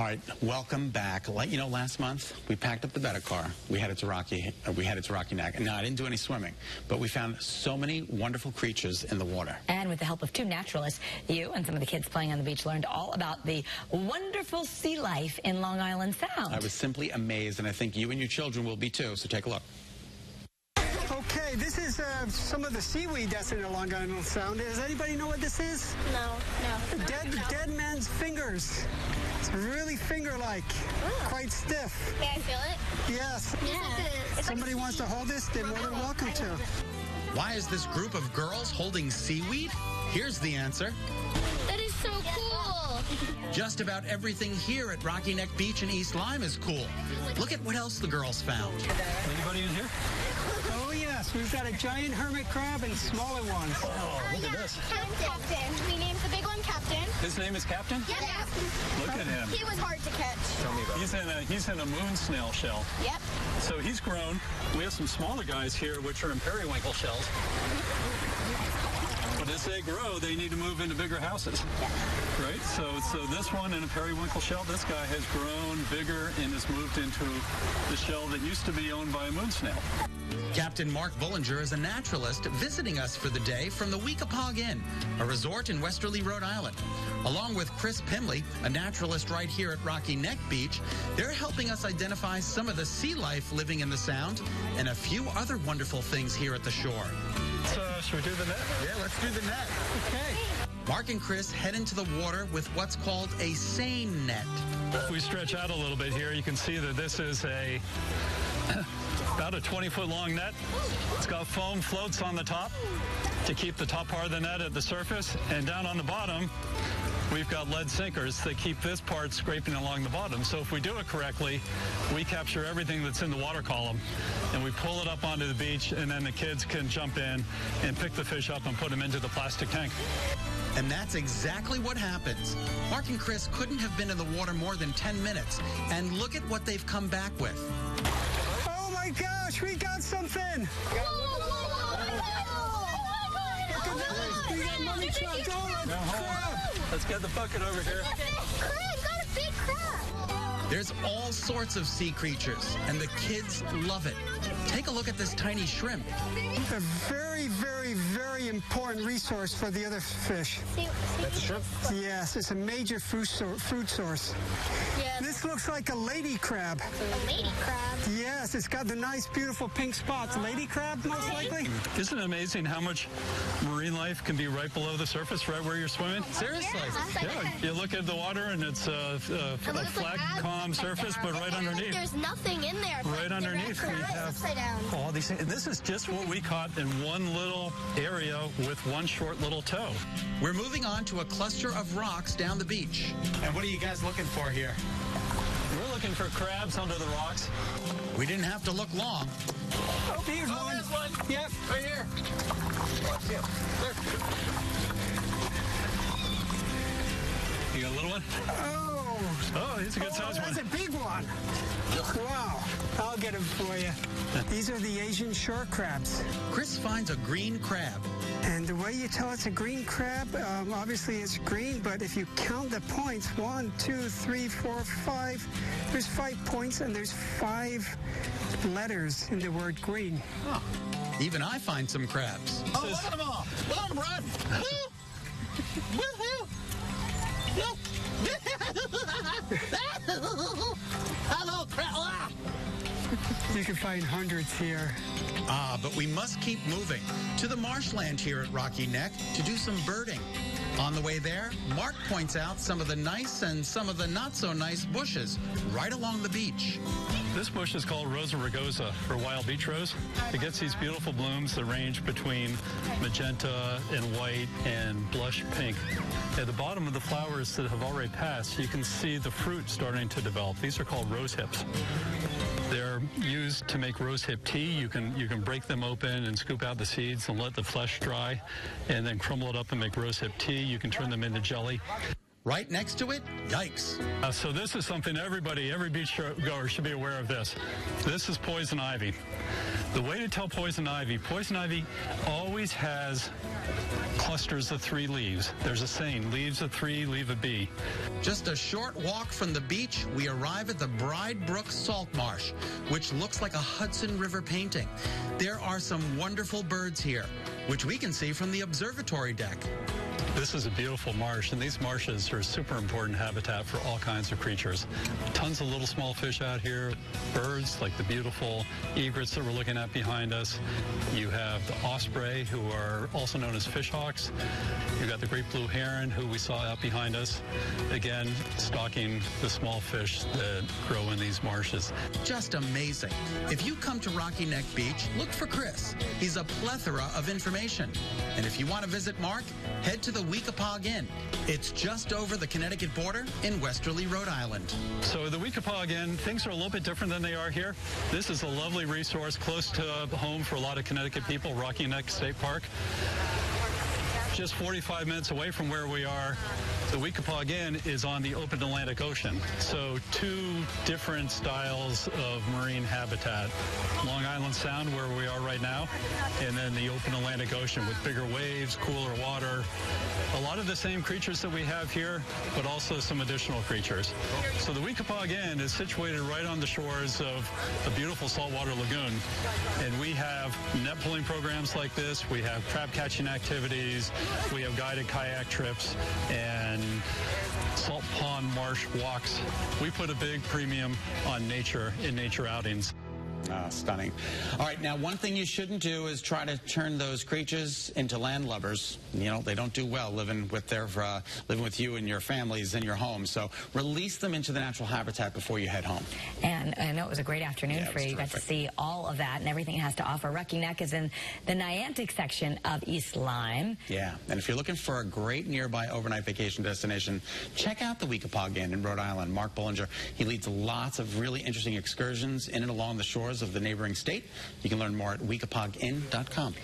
All right, welcome back. You know, last month we packed up the better car. We headed to Rocky Neck. No, I didn't do any swimming, but we found so many wonderful creatures in the water. And with the help of two naturalists, you and some of the kids playing on the beach learned all about the wonderful sea life in Long Island Sound. I was simply amazed, and I think you and your children will be too. So take a look. Okay, this is some of the seaweed that's in the Long Island Sound. Does anybody know what this is? No. Dead man's fingers. It's really finger-like, quite stiff. Can I feel it? Yes. Yeah. If somebody wants to hold this, they're more than welcome to. Why is this group of girls holding seaweed? Here's the answer. That is so cool. Just about everything here at Rocky Neck Beach in East Lyme is cool. Look at what else the girls found. Anybody in here? Oh, yes. We've got a giant hermit crab and smaller ones. Oh, look at this. Captain. We named the big one Captain. His name is Captain? Yeah. Look at him. He was hard to catch. Tell me about it. He's in a moon snail shell. Yep. So he's grown. We have some smaller guys here, which are in periwinkle shells. But as they grow, they need to move into bigger houses. Right? So this one in a periwinkle shell, this guy has grown bigger and has moved into the shell that used to be owned by a moon snail. Captain Mark Bullinger is a naturalist visiting us for the day from the Weekapaug Inn, a resort in Westerly, Rhode Island. Along with Chris Pimley, a naturalist right here at Rocky Neck Beach, they're helping us identify some of the sea life living in the Sound and a few other wonderful things here at the shore. So should we do the net? Yeah, let's do the net. Okay. Mark and Chris head into the water with what's called a seine net. If we stretch out a little bit here, you can see that this is about a 20-foot long net. It's got foam floats on the top to keep the top part of the net at the surface, and down on the bottom we've got lead sinkers that keep this part scraping along the bottom. So if we do it correctly, we capture everything that's in the water column and we pull it up onto the beach, and then the kids can jump in and pick the fish up and put them into the plastic tank. And that's exactly what happens. Mark and Chris couldn't have been in the water more than 10 minutes, and look at what they've come back with. Oh my gosh, we got something! We got money truck going. Let's get the bucket over here. Got a big crab. There's all sorts of sea creatures, and the kids love it. Take a look at this tiny shrimp. A very, very, very important resource for the other fish. That's a shrimp? Yes, it's a major food source. Yeah. This looks like a lady crab. A lady crab. Yes, it's got the nice, beautiful pink spots. Lady crab, most likely. Isn't it amazing how much marine life can be right below the surface, right where you're swimming? Seriously. Yeah, you look at the water and it's a flat, calm surface, but right underneath. There's nothing in there. Right underneath, we have all these things. And this is just what we caught in one little area with one short little toe. We're moving on to a cluster of rocks down the beach. And what are you guys looking for here? We're looking for crabs under the rocks. We didn't have to look long. Oh, here's one. There's one. Yep. Right here. You got a little one? Oh, he's a good size one. That's a big one. Wow. I'll get him for you. These are the Asian shore crabs. Chris finds a green crab. And the way you tell it's a green crab, obviously it's green, but if you count the points, 1, 2, 3, 4, 5, there's 5 points and there's 5 letters in the word green. Huh. Even I find some crabs. Oh, look at them all. Look at them run. Woo-hoo. Hello, crab. You can find hundreds here. But we must keep moving to the marshland here at Rocky Neck to do some birding. On the way there, Mark points out some of the nice and some of the not so nice bushes right along the beach. This bush is called Rosa rugosa, or wild beach rose. It gets these beautiful blooms that range between magenta and white and blush pink. At the bottom of the flowers that have already passed, you can see the fruit starting to develop. These are called rose hips. They're used to make rose hip tea. You can break them open and scoop out the seeds and let the flesh dry, and then crumble it up and make rose hip tea. You can turn them into jelly. Right next to it, yikes. So this is something every beach goer should be aware of this. This is poison ivy. The way to tell poison ivy always has clusters of 3 leaves. There's a saying, leaves of 3, leave a bee. Just a short walk from the beach, we arrive at the Bride Brook Salt Marsh, which looks like a Hudson River painting. There are some wonderful birds here, which we can see from the observatory deck. This is a beautiful marsh, and these marshes are super important habitat for all kinds of creatures. Tons of little small fish out here, birds like the beautiful egrets that we're looking at behind us. You have the osprey, who are also known as fishhawks. You've got the great blue heron, who we saw out behind us, again, stalking the small fish that grow in these marshes. Just amazing. If you come to Rocky Neck Beach, look for Chris. He's a plethora of information. And if you want to visit Mark, head to the Weekapaug Inn. It's just over the Connecticut border in Westerly, Rhode Island. So the Weekapaug Inn, things are a little bit different than they are here. This is a lovely resource close to home for a lot of Connecticut people, Rocky Neck State Park. Just 45 minutes away from where we are, the Weekapaug Inn is on the open Atlantic Ocean. So 2 different styles of marine habitat. Long Island Sound, where we are right now, and then the open Atlantic Ocean with bigger waves, cooler water. A lot of the same creatures that we have here, but also some additional creatures. So the Weekapaug Inn is situated right on the shores of a beautiful saltwater lagoon. And we have net pulling programs like this. We have crab catching activities. We have guided kayak trips and salt pond marsh walks. We put a big premium on nature in nature outings. Stunning. All right, now one thing you shouldn't do is try to turn those creatures into landlubbers. You know, they don't do well living with you and your families in your home. So release them into the natural habitat before you head home. And I know it was a great afternoon for you. You got to see all of that and everything it has to offer. Rocky Neck is in the Niantic section of East Lyme. Yeah, and if you're looking for a great nearby overnight vacation destination, check out the Weekapaug Inn in Rhode Island. Mark Bullinger, he leads lots of really interesting excursions in and along the shores of the neighboring state. You can learn more at weekapauginn.com.